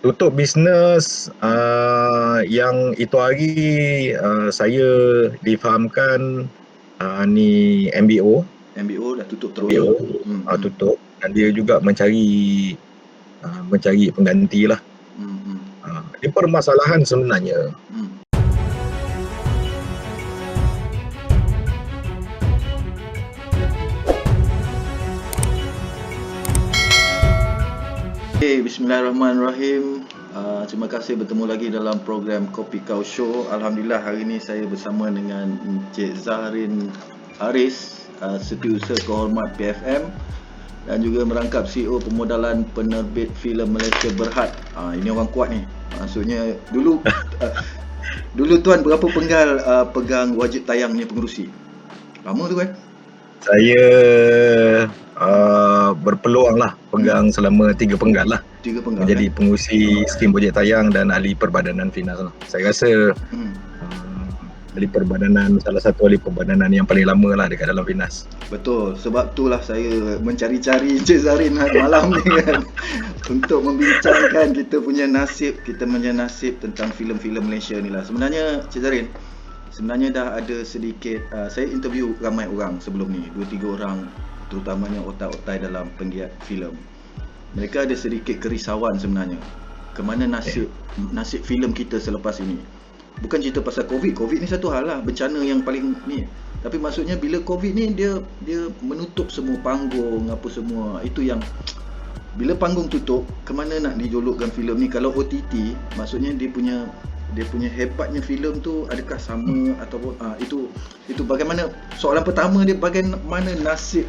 tutup bisnes yang itu hari saya difahamkan ni MBO MBO dah tutup terus. MBO tutup, dan dia juga mencari pengganti lah. Ini permasalahan sebenarnya. Bismillahirrahmanirrahim. Terima kasih bertemu lagi dalam program Kopi Kau Show. Alhamdulillah hari ini saya bersama dengan Encik Zahrin Haris, Setiausaha Kehormat PFM, dan juga merangkap CEO Pemodalan Penerbit Filem Malaysia Berhad. Ini orang kuat ni. Maksudnya dulu tuan berapa penggal pegang wajib tayangnya pengerusi? Lama tu kan? Saya berpeluang lah pegang selama 3 penggal lah. 3 penggal menjadi pengurusi skim projek tayang dan ahli perbadanan Finas lah. Saya rasa ahli perbadanan, salah satu ahli perbadanan yang paling lama lah dekat dalam Finas. Betul, sebab itulah saya mencari-cari Encik Zahrin malam ni kan untuk membincangkan kita punya nasib tentang filem-filem Malaysia ni lah. Sebenarnya Encik Zahrin, dah ada sedikit saya interview ramai orang sebelum ni, 2-3 orang terutamanya otak-otak dalam penggiat filem. Mereka ada sedikit kerisauan sebenarnya ke mana nasib filem kita selepas ini. Bukan cerita pasal COVID ni satu hal lah, bencana yang paling ni. Tapi maksudnya bila COVID ni dia menutup semua panggung apa semua. Itu yang bila panggung tutup, ke mana nak dijolokkan filem ni? Kalau OTT, maksudnya dia punya hebatnya filem tu adakah sama ataupun itu bagaimana? Soalan pertama dia, bagaimana nasib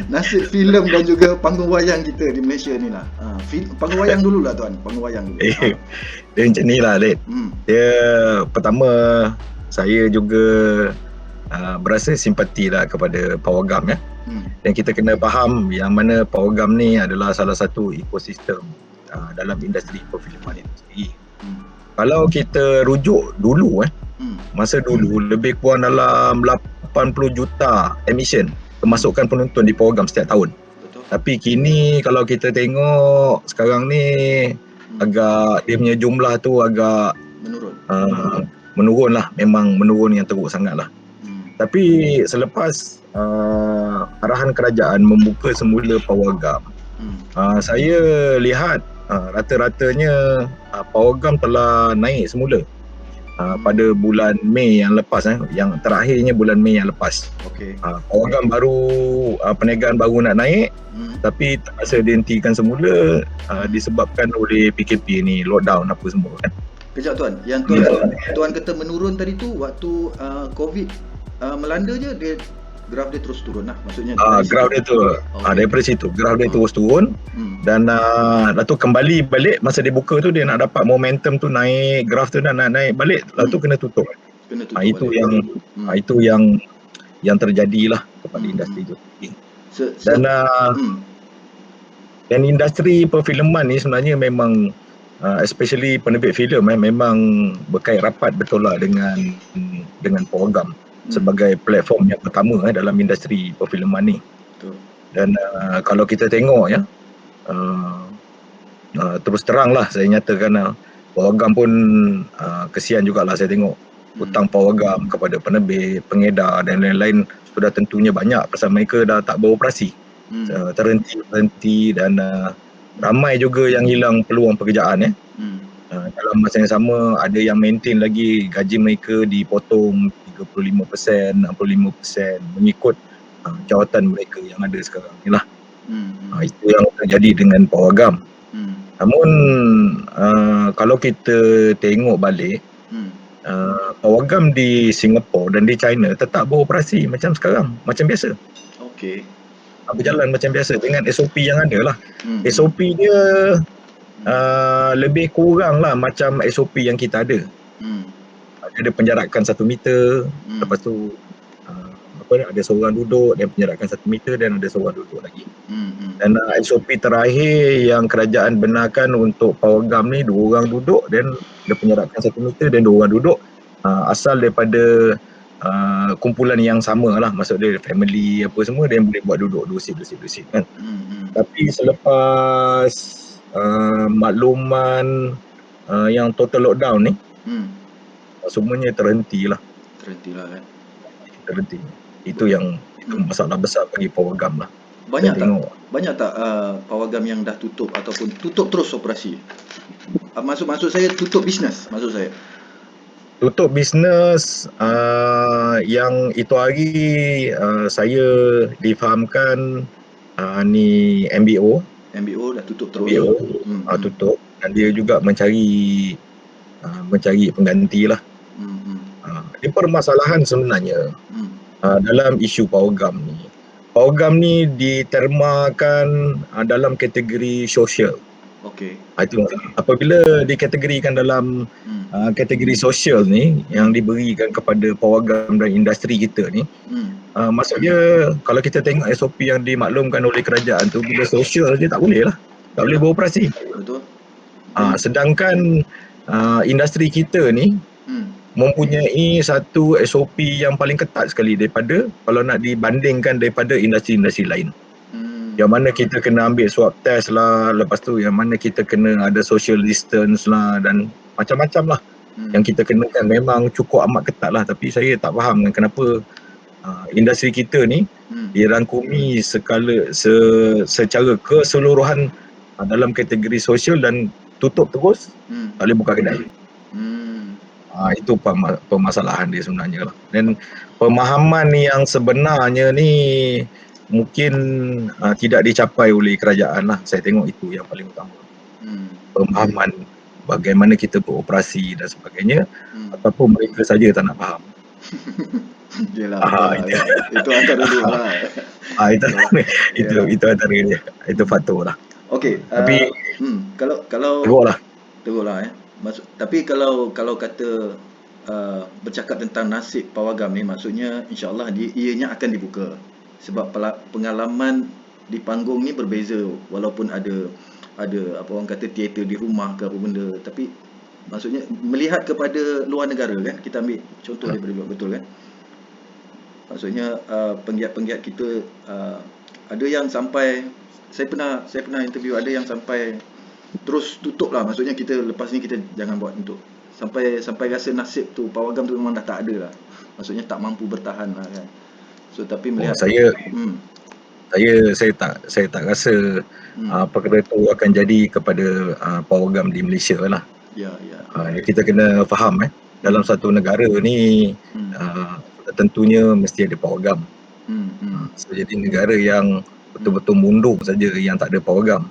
nasib filem dan juga panggung wayang kita di Malaysia ni lah. Panggung wayang dulu lah tuan, panggung wayang dulu. Dia macam ni lah Lid. Dia pertama, saya juga berasa simpati lah kepada Pawagam ya. Dan kita kena faham yang mana Pawagam ni adalah salah satu ekosistem dalam industri perfilman itu sendiri. Kalau kita rujuk dulu masa dulu lebih kurang dalam 80 juta emission kemasukan penonton di Pawagam setiap tahun. Betul. Tapi kini kalau kita tengok sekarang ni agak dia punya jumlah tu agak menurun lah, memang menurun yang teruk sangat lah. Tapi selepas arahan kerajaan membuka semula Pawagam, saya lihat rata-ratanya Pawagam telah naik semula pada bulan Mei yang lepas, yang terakhirnya bulan Mei yang lepas. Pawagam baru perniagaan baru nak naik, tapi terpaksa dihentikan semula disebabkan oleh PKP ni, lockdown apa semua kan. Kejap tuan, yang tuan kata menurun tadi tu waktu COVID melanda je, dia graf dia terus turun lah, maksudnya graf dia tu daripada situ graf dia terus turun. Dan lepas tu kembali balik masa dia buka tu, dia nak dapat momentum tu naik, graf tu nak naik balik, lepas tu kena tutup. Itu yang terjadilah kepada industri tu. Dan industri perfilman ni sebenarnya memang especially penerbit filem memang berkait rapat betul lah dengan Pawagam sebagai platform yang pertama dalam industri perfilman ni. Dan kalau kita tengok ya, terus terang lah saya nyatakan, Pawagam pun kesian jugalah saya tengok hutang Pawagam kepada penerbit, pengedar dan lain-lain sudah tentunya banyak pasal mereka dah tak beroperasi, terhenti dan ramai juga yang hilang peluang pekerjaan dalam masa yang sama ada yang maintain lagi gaji mereka dipotong 35%, 65% mengikut jawatan mereka yang ada sekarang ni lah. Itu yang terjadi dengan Pawagam. Namun kalau kita tengok balik, Pawagam di Singapura dan di China tetap beroperasi macam sekarang, macam biasa. Berjalan macam biasa dengan SOP yang ada lah. SOP dia lebih kurang lah macam SOP yang kita ada. Ada penjarakan 1 meter, lepas tu ada seorang duduk dan penjarakan 1 meter dan ada seorang duduk lagi. Dan SOP terakhir yang kerajaan benarkan untuk Pawagam ni 2 orang duduk dan ada penjarakan 1 meter dan 2 orang duduk, asal daripada kumpulan yang sama lah, maksud dia family apa semua, dia boleh buat duduk 2 seat kan. Tapi selepas makluman yang total lockdown ni semuanya terhentilah. Terhentilah kan. Terhenti. Itu masalah besar bagi Pawagam lah. Banyak Saya tengok banyak tak pawagam yang dah tutup ataupun tutup terus operasi? Maksud saya tutup bisnes maksud saya. tutup bisnes yang itu hari saya difahamkan ni MBO MBO dah tutup terus. tutup, dan dia juga mencari pengganti lah. Ini permasalahan sebenarnya dalam isu Pawagam ni. Pawagam ni ditermakan dalam kategori sosial. Okey. Itu apabila dikategorikan dalam kategori sosial ni yang diberikan kepada pawagam dan industri kita ni, maksudnya kalau kita tengok SOP yang dimaklumkan oleh kerajaan tu, bila sosial dia tak boleh lah, tak boleh beroperasi. Betul. Sedangkan industri kita ni mempunyai satu SOP yang paling ketat sekali daripada, kalau nak dibandingkan daripada industri-industri lain. Yang mana kita kena ambil swab test lah, lepas tu yang mana kita kena ada social distance lah, dan macam-macam lah yang kita kenakan, memang cukup amat ketat lah. Tapi saya tak faham kenapa industri kita ni dirangkumi secara keseluruhan dalam kategori sosial dan tutup terus, tak boleh buka kedai. Itu permasalahan dia sebenarnya lah. Dan pemahaman yang sebenarnya ni mungkin tidak dicapai oleh kerajaan lah. Saya tengok itu yang paling utama. Pemahaman bagaimana kita beroperasi dan sebagainya, ataupun mereka saja tak nak faham. Yelah, itu antara dua lah. Itu antara dia. Itu faktor lah. Okey, tapi kalau teruk lah tapi kalau kata bercakap tentang nasib pawagam ni, maksudnya insya-Allah ianya akan dibuka. Sebab pengalaman di panggung ni berbeza, walaupun ada apa orang kata teater di rumah ke apa benda, tapi maksudnya melihat kepada luar negara kan, kita ambil contoh daripada luar, betul kan? Maksudnya penggiat-penggiat kita ada yang sampai, saya pernah interview, ada yang sampai terus tutup lah. Maksudnya kita lepas ni kita jangan buat untuk sampai rasa nasib tu pawagam tu memang dah tak ada lah. Maksudnya tak mampu bertahan lah kan. So tapi melihat saya tak rasa perkara itu akan jadi kepada pawagam di Malaysia lah. Ya. Kita kena faham dalam satu negara ni tentunya mesti ada pawagam. So, jadi negara yang betul-betul mundur saja yang tak ada pawagam.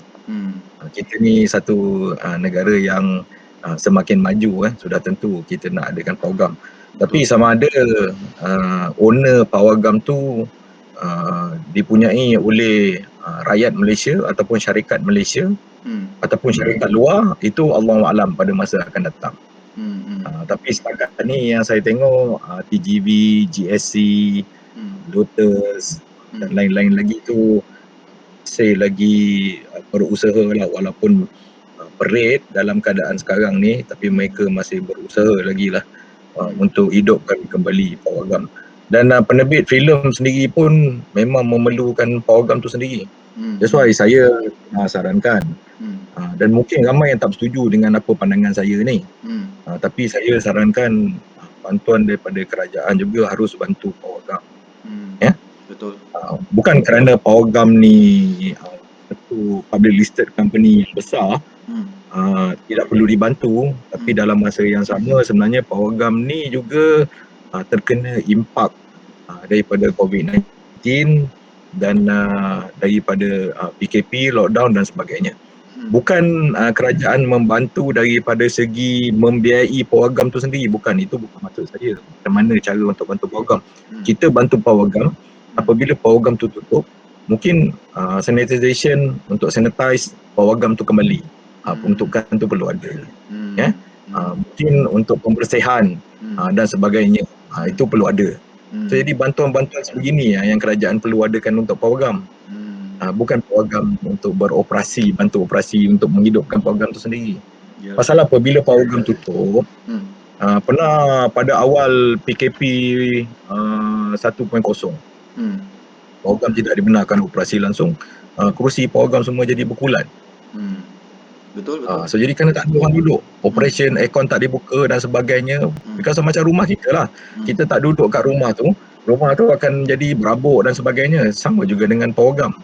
Kita ni satu negara yang semakin maju, sudah tentu kita nak adakan pawagam. Tapi sama ada owner pawagam tu dipunyai oleh rakyat Malaysia ataupun syarikat Malaysia ataupun syarikat luar, itu Allahualam pada masa akan datang. Tapi setakat ni yang saya tengok TGV, GSC, Lotus dan lain-lain lagi tu saya lagi berusaha lah, walaupun perit dalam keadaan sekarang ni, tapi mereka masih berusaha lagi lah untuk hidupkan kembali pawagam. Dan penerbit filem sendiri pun memang memerlukan pawagam tu sendiri. That's why saya sarankan, dan mungkin ramai yang tak setuju dengan apa pandangan saya ni, tapi saya sarankan bantuan daripada kerajaan juga harus bantu pawagam. Betul. Bukan kerana pawagam ni satu public listed company yang besar tidak perlu dibantu, tapi dalam masa yang sama sebenarnya pawagam ni juga terkena impak daripada COVID-19 dan daripada PKP, lockdown dan sebagainya. Bukan kerajaan membantu daripada segi membiayai pawagam tu sendiri, bukan, itu bukan maksud saya. Macam mana cara untuk bantu pawagam? Kita bantu pawagam apabila pawagam tu tutup, mungkin sanitization untuk sanitize pawagam tu kembali, peruntukan tu perlu ada. Mungkin untuk pembersihan dan sebagainya, itu perlu ada. So, jadi bantuan-bantuan sebegini yang kerajaan perlu adakan untuk pawagam. Bukan pawagam untuk beroperasi, bantu operasi untuk menghidupkan pawagam tu sendiri. Pasal apabila pawagam tutup, pernah pada awal PKP 1.0, pawagam tidak dibenarkan operasi langsung, kerusi pawagam semua jadi berkulat. Betul, betul. So jadi kena tak ada orang duduk. Operation aircon tak dibuka dan sebagainya. Because macam rumah kita lah. Kita tak duduk kat rumah tu akan jadi berabuk dan sebagainya. Sama juga dengan pawagam.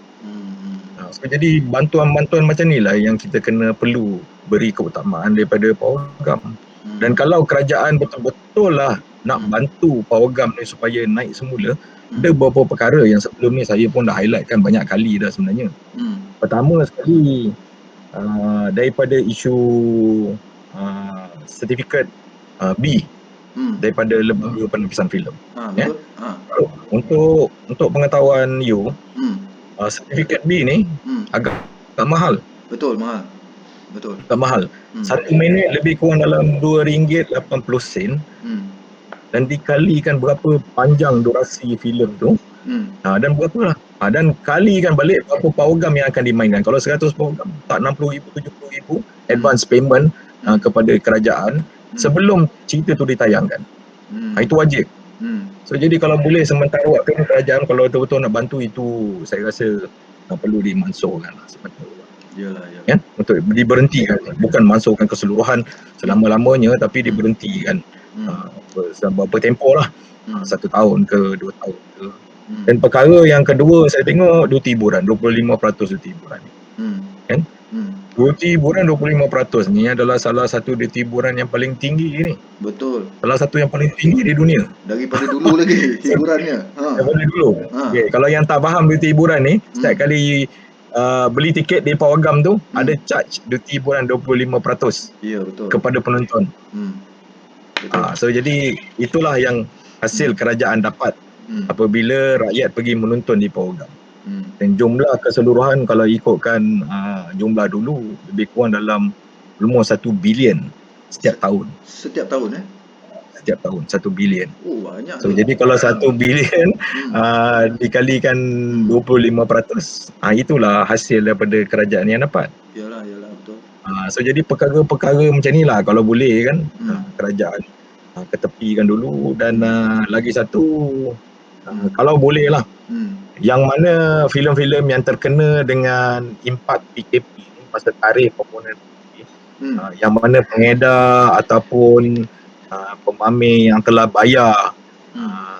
So jadi bantuan-bantuan macam ni lah yang kita kena perlu beri keutamaan daripada pawagam. Dan kalau kerajaan betul-betul lah nak bantu pawagam ni supaya naik semula, ada beberapa perkara yang sebelum ni saya pun dah highlightkan banyak kali dah sebenarnya. Pertama sekali, daripada isu sertifikat B daripada lembaga penebisan filem. Betul. Untuk pengetahuan you, sertifikat B ni agak mahal. Betul, mahal. Betul. Agak mahal. 1 minit lebih kurang dalam RM2.80 dan dikalikan berapa panjang durasi filem tu. Dan berapa lah. Dan kalikan balik berapa pawagam yang akan dimainkan. Kalau 100 pawagam, tak RM60,000, RM70,000 advance payment kepada kerajaan sebelum cerita tu ditayangkan. Itu wajib. So jadi kalau boleh sementara waktu ni kerajaan kalau betul-betul nak bantu, itu saya rasa perlu dimansuhkan lah sementara. Yalah. Kan? Untuk diberhentikan, bukan mansuhkan keseluruhan selama-lamanya, tapi diberhentikan beberapa tempoh lah. 1 tahun ke 2 tahun ke. Dan perkara yang kedua saya tengok duti hiburan, 25% duti hiburan ni. Kan? Duti hiburan 25% ni adalah salah satu duti hiburan yang paling tinggi ni. Betul. Salah satu yang paling tinggi di dunia. Daripada dulu lagi hiburannya. Daripada dulu. Okay. Kalau yang tak faham duti hiburan ni, setiap kali beli tiket di pawagam tu ada charge duti hiburan 25%. Ya, betul. Kepada penonton. Betul. So jadi itulah yang hasil kerajaan dapat apabila rakyat pergi menonton di pawagam. Dan jumlah keseluruhan kalau ikutkan jumlah dulu lebih kurang dalam almost 1 bilion setiap tahun. Setiap tahun Setiap tahun 1 bilion. Oh, banyak. So jadi kalau 1 bilion dikalikan 25%, itulah hasil daripada kerajaan yang dapat. Yalah, betul. So jadi perkara-perkara macam ni lah kalau boleh kan, kerajaan ketepikan dulu. Dan lagi satu, kalau boleh lah, yang mana filem-filem yang terkena dengan impak PKP ni, masa tarikh komponen PKP, yang mana pengedar ataupun pemamer yang telah bayar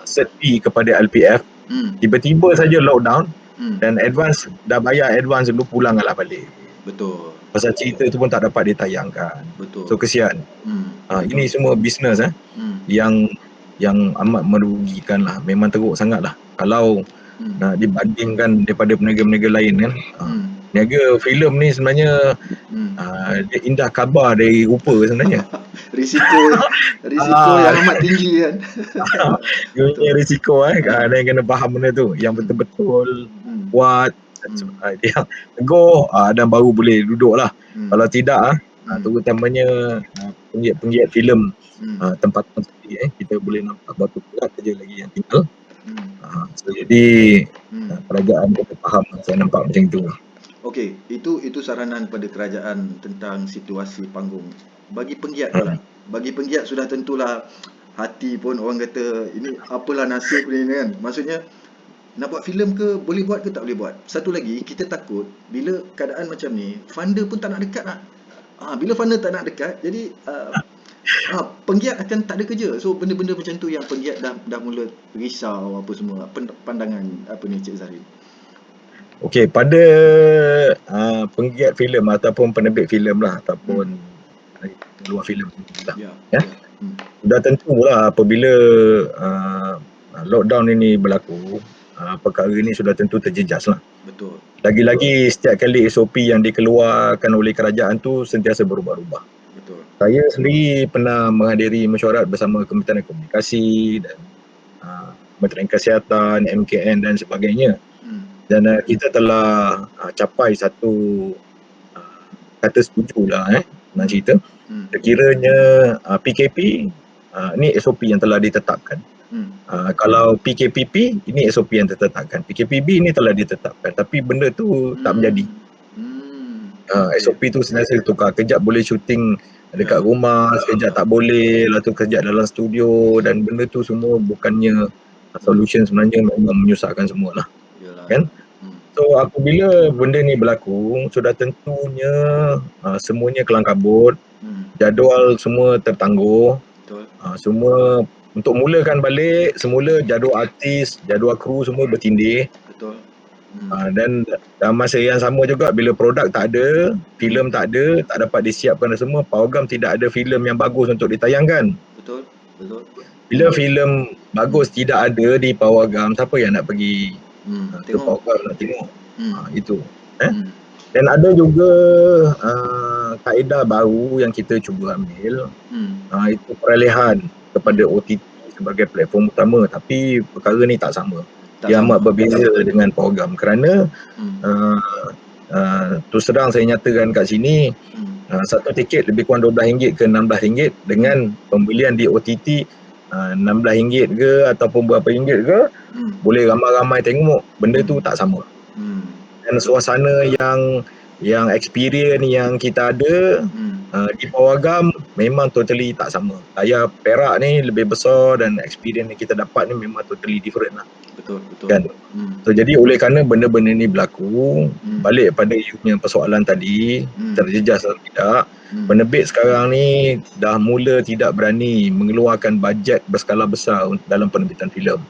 cert fee kepada LPF, tiba-tiba saja lockdown dan dah bayar advance dulu, pulanglah balik. Betul. Pasal cerita tu pun tak dapat ditayangkan. Betul. So kesian. Ini semua bisnes yang amat merugikan lah. Memang teruk sangat lah kalau nak dibandingkan daripada peniaga-peniaga lain kan. Peniaga filem ni sebenarnya dia indah khabar dari rupa sebenarnya. risiko yang amat tinggi kan. Dia risiko ada yang kena faham benda tu, yang betul-betul buat dia teguh dan baru boleh duduk lah. Kalau tidak terutamanya penggiat filem tempatan sendiri, kita boleh nampak batu berat saja lagi yang tinggal. So jadi kerajaan kita faham, saya nampak macam itu. Okey, itu saranan pada kerajaan tentang situasi panggung. Bagi penggiat pula. Bagi penggiat sudah tentulah hati pun orang kata ini apalah nasib ni kan. Maksudnya nak buat filem ke, boleh buat ke tak boleh buat. Satu lagi, kita takut bila keadaan macam ni, funder pun tak nak dekat lah. Bila funder tak nak dekat, jadi penggiat akan tak ada kerja. So benda-benda macam tu yang penggiat dah mula risau apa semua. Pandangan apa ni Cik Zarin? Okey, pada penggiat filem ataupun penerbit filem lah, ataupun luar filem lah, dah tentulah apabila lockdown ini berlaku, perkara ini sudah tentu terjejas lah. Betul. Lagi-lagi setiap kali SOP yang dikeluarkan oleh kerajaan tu sentiasa berubah-ubah. Betul. Saya sendiri pernah menghadiri mesyuarat bersama Kementerian Komunikasi dan Kementerian Kesihatan, MKN dan sebagainya. Dan kita telah capai satu kata setuju lah nak cerita. Sekiranya PKP ni SOP yang telah ditetapkan. Kalau PKPP ini SOP yang ditetapkan. PKPB ini telah ditetapkan, tapi benda tu tak menjadi. SOP tu sentiasa tukar. Kejap boleh syuting dekat rumah, sekejap tak boleh, lepas tu kejap dalam studio, dan benda tu semua bukannya solution, sebenarnya memang menyusahkan semualah. Kan? So apabila benda ni berlaku, sudah tentunya semuanya kelang kabut, jadual semua tertangguh, Betul. semua untuk mulakan balik semula jadual artis, jadual kru semua bertindih. Betul. Dan dalam masa yang sama juga bila produk tak ada, filem tak ada, tak dapat disiapkan dan semua, Pawagam tidak ada filem yang bagus untuk ditayangkan. Betul. Betul. Bila filem bagus tidak ada di Pawagam, siapa yang nak pergi ke Tengok. Pawagam nak tengok? Itu. Dan ada juga kaedah baru yang kita cuba ambil, itu peralihan kepada OTT sebagai platform utama, tapi perkara ni tak sama. Dia amat berbeza dengan Pawagam kerana terus terang saya nyatakan kat sini, satu tiket lebih kurang RM12 ke RM16 dengan pembelian di OTT RM16 ke ataupun berapa ringgit ke, boleh ramai-ramai tengok, benda tu tak sama. Dan suasana yang experience yang kita ada di Pawagam memang totally tak sama. Layar perak ni lebih besar dan experience yang kita dapat ni memang totally different lah. Betul. Kan? So jadi oleh kerana benda-benda ni berlaku, balik pada you punya persoalan tadi, terjejas atau tidak, penerbit sekarang ni dah mula tidak berani mengeluarkan bajet berskala besar dalam penerbitan filem.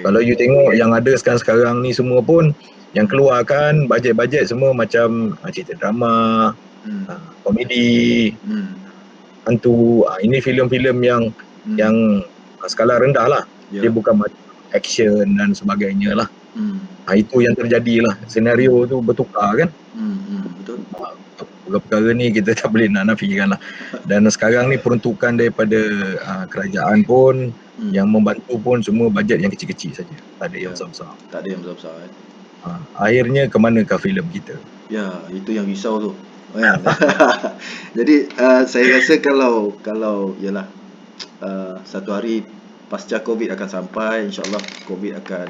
Kalau you tengok yang ada sekarang ni semua pun yang keluarkan bajet-bajet semua macam cerita drama, komedi, hantu. Ini filem-filem yang skala rendah lah. Dia bukan action dan sebagainya lah. Itu yang terjadi lah. Senario tu bertukar kan. Betul. Perkara ni kita tak boleh nak nafikan lah. Dan sekarang ni peruntukan daripada kerajaan pun yang membantu pun semua bajet yang kecil-kecil saja. Tak ada yang besar-besar. Tak ada yang besar-besar kan. Akhirnya ke manakah filem kita? Ya, itu yang risau tu. Jadi saya rasa kalau yalah satu hari pasca Covid akan sampai, insyaAllah Covid akan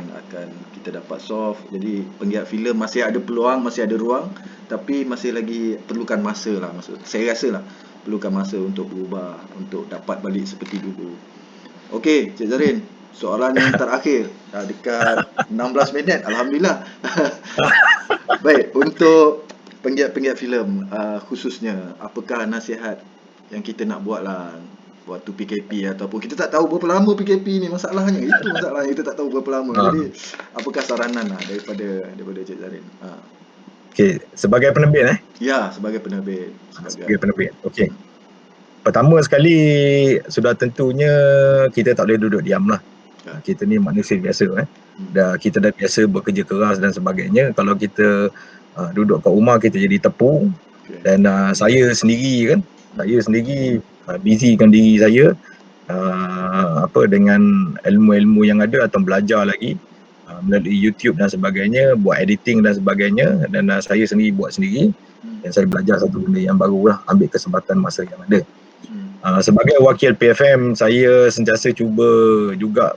kita dapat solve. Jadi penggiat filem masih ada peluang, masih ada ruang, tapi masih lagi perlukan masa lah. Saya rasa lah perlukan masa untuk berubah, untuk dapat balik seperti dulu. Okey, Cik Zarin, soalan yang terakhir, dah dekat 16 minit, Alhamdulillah. Baik, untuk penggiat-penggiat filem khususnya, apakah nasihat yang kita nak buat lah waktu PKP, ataupun kita tak tahu berapa lama PKP ni, masalahnya itu masalahnya, kita tak tahu berapa lama. Jadi apakah saranan lah daripada Cik Zarin? Okey, sebagai penerbit Ya, sebagai penerbit. Sebagai penerbit. Okey. Pertama sekali, sudah tentunya kita tak boleh duduk diam lah. Kita ni manusia biasa kita dah biasa bekerja keras dan sebagainya. Kalau kita duduk kat rumah, kita jadi tepu. Dan saya sendiri busykan diri saya dengan ilmu-ilmu yang ada atau belajar lagi melalui YouTube dan sebagainya, buat editing dan sebagainya, dan saya sendiri buat sendiri. Dan saya belajar satu benda yang baru lah, ambil kesempatan masa yang ada. Sebagai wakil PFM, saya sentiasa cuba juga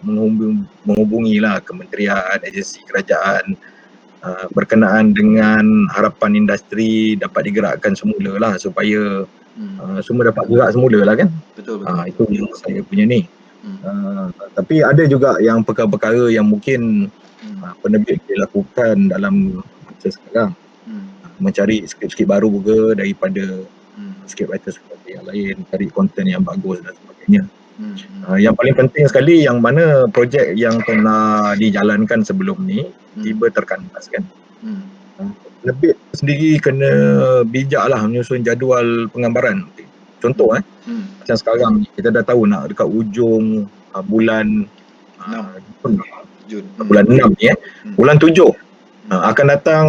menghubungi lah kementerian, agensi kerajaan berkenaan dengan harapan industri dapat digerakkan semula lah supaya semua dapat gerak semula lah kan. Betul. Itu yang saya punya ni. Tapi ada juga yang perkara-perkara yang mungkin penerbit boleh lakukan dalam masa sekarang. Mencari skrip-skrip baru ke daripada scriptwriter seperti yang lain, cari konten yang bagus dan sebagainya. Yang paling penting sekali, yang mana projek yang pernah dijalankan sebelum ni tiba terkandas kan. Penerbit sendiri kena bijak lah menyusun jadual penggambaran. Contoh macam sekarang ni kita dah tahu nak dekat ujung bulan bulan 6 ni bulan 7 akan datang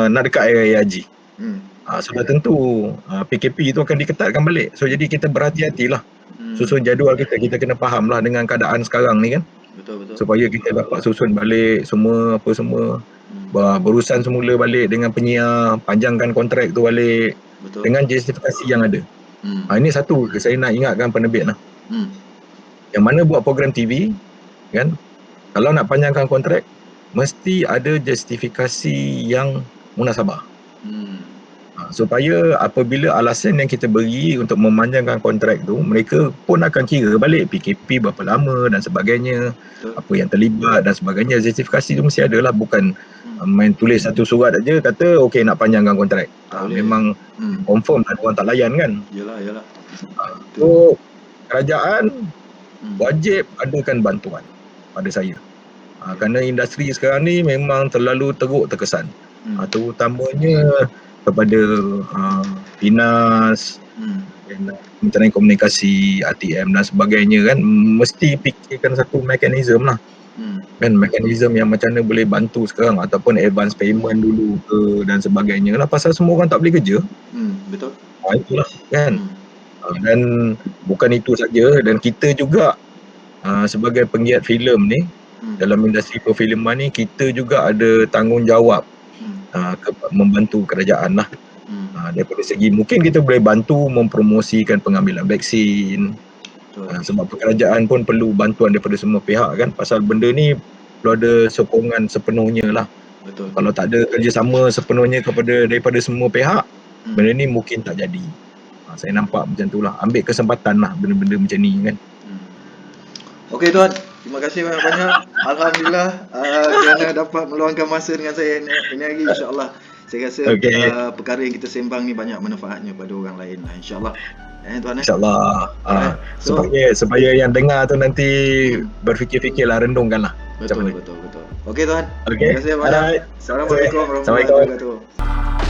nak dekat Raya Haji. Sudah tentu PKP itu akan diketatkan balik. So jadi kita berhati-hatilah susun jadual kita kena faham lah dengan keadaan sekarang ni kan. Betul. Supaya kita dapat susun balik semua berurusan semula balik dengan penyiar, panjangkan kontrak tu balik. Betul. Dengan justifikasi yang ada. Ini satu saya nak ingatkan penerbit lah. Yang mana buat program TV kan, kalau nak panjangkan kontrak mesti ada justifikasi yang munasabah. Supaya apabila alasan yang kita beri untuk memanjangkan kontrak tu, mereka pun akan kira balik PKP berapa lama dan sebagainya, apa yang terlibat dan sebagainya. Justifikasi tu mesti ada lah, bukan main tulis satu surat aja kata okey nak panjangkan kontrak. Tak boleh. Memang confirm lah orang tak layan kan. Yalah. So kerajaan Hmm. wajib adakan bantuan pada saya. Kerana industri sekarang ni memang terlalu teruk terkesan. Terutamanya kepada Pinas, dan Kementerian Komunikasi, RTM dan sebagainya kan, mesti fikirkan satu mekanisme lah. Kan mekanisme yang macam mana boleh bantu sekarang, ataupun advance payment dulu ke dan sebagainya lah, pasal semua orang tak boleh kerja. Betul. Itulah kan. Dan bukan itu saja, dan kita juga sebagai penggiat filem ni, dalam industri perfilman ni, kita juga ada tanggungjawab membantu kerajaan lah. Daripada segi mungkin kita boleh bantu mempromosikan pengambilan vaksin. Sebab kerajaan pun perlu bantuan daripada semua pihak kan, pasal benda ni perlu ada sokongan sepenuhnya lah. Betul. Kalau tak ada kerjasama sepenuhnya daripada semua pihak, benda ni mungkin tak jadi. Saya nampak macam tu lah. Ambil kesempatan lah benda-benda macam ni kan. Okey tuan, terima kasih banyak-banyak. Alhamdulillah kerana dapat meluangkan masa dengan saya ini hari, insya-Allah. Saya rasa perkara yang kita sembang ni banyak manfaatnya pada orang lain lah, insya-Allah. Tuan InsyaAllah. Supaya yang dengar tu nanti berfikir-fikirlah, renungkan lah. Betul. Okey tuan. Terima kasih banyak. Assalamualaikum warahmatullahi wabarakatuh.